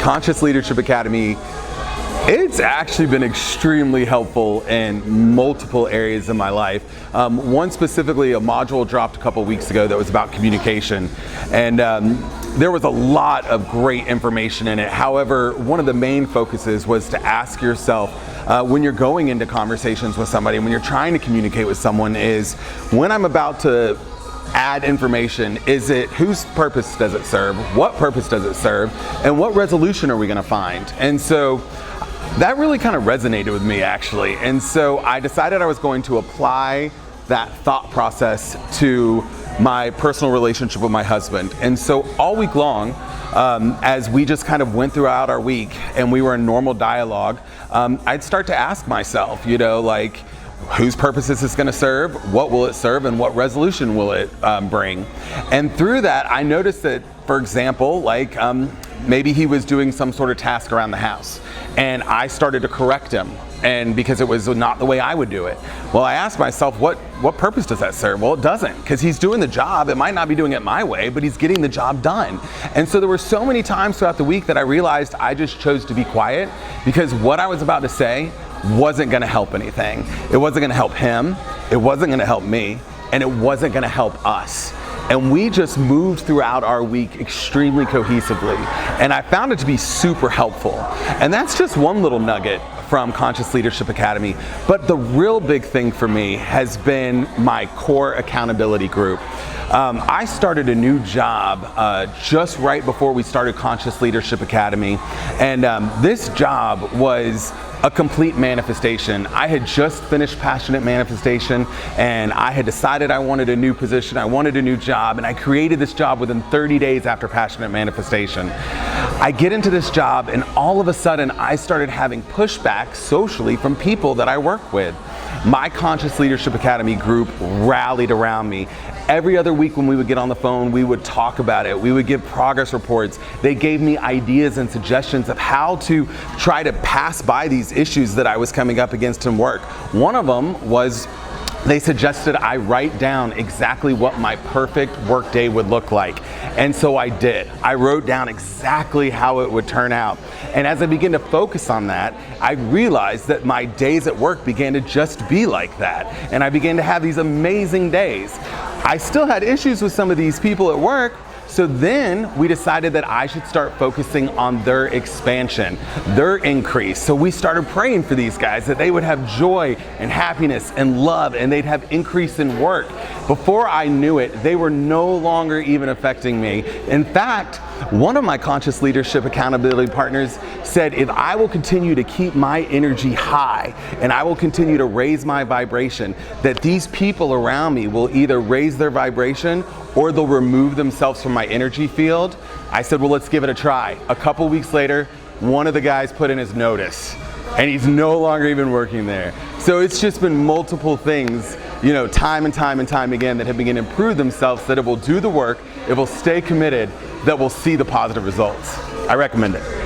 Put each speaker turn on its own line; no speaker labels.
Conscious Leadership Academy, it's actually been extremely helpful in multiple areas of my life. One specifically, a module dropped a couple weeks ago that was about communication, and there was a lot of great information in it. However, one of the main focuses was to ask yourself, when you're going into conversations with somebody, when you're trying to communicate with someone, is when I'm about to add information, is it whose purpose does it serve, what purpose does it serve, and what resolution are we going to find? And so that really kind of resonated with me, actually. And so I decided I was going to apply that thought process to my personal relationship with my husband. And so all week long, as we just kind of went throughout our week and we were in normal dialogue, I'd start to ask myself, like, whose purpose is this going to serve? What will it serve? And what resolution will it bring? And through that, I noticed that, for example, like maybe he was doing some sort of task around the house, and I started to correct him, and because it was not the way I would do it. Well, I asked myself, what purpose does that serve? Well, it doesn't, because he's doing the job. It might not be doing it my way, but he's getting the job done. And so there were so many times throughout the week that I realized I just chose to be quiet, because what I was about to say wasn't going to help anything. It wasn't going to help him, it wasn't going to help me, and it wasn't going to help us. And we just moved throughout our week extremely cohesively, and I found it to be super helpful. And that's just one little nugget from Conscious Leadership Academy. But the real big thing for me has been my core accountability group. I started a new job just right before we started Conscious Leadership Academy, and this job was a complete manifestation. I had just finished Passionate Manifestation, and I had decided I wanted a new position, I wanted a new job, and I created this job within 30 days after Passionate Manifestation. I get into this job, and all of a sudden I started having pushback socially from people that I work with. My Conscious Leadership Academy group rallied around me. Every other week when we would get on the phone, we would talk about it. We would give progress reports. They gave me ideas and suggestions of how to try to pass by these issues that I was coming up against in work. One of them was they suggested I write down exactly what my perfect work day would look like. And so I did. I wrote down exactly how it would turn out. And as I began to focus on that, I realized that my days at work began to just be like that. And I began to have these amazing days. I still had issues with some of these people at work, so then we decided that I should start focusing on their expansion, their increase. So we started praying for these guys that they would have joy and happiness and love, and they'd have increase in work. Before I knew it, they were no longer even affecting me. In fact, one of my Conscious Leadership Accountability partners said, if I will continue to keep my energy high and I will continue to raise my vibration, that these people around me will either raise their vibration or they'll remove themselves from my energy field. I said, well, let's give it a try. A couple weeks later, one of the guys put in his notice, and he's no longer even working there. So it's just been multiple things, time and time again, that have begun to improve themselves, that it will do the work, it will stay committed, that will see the positive results. I recommend it.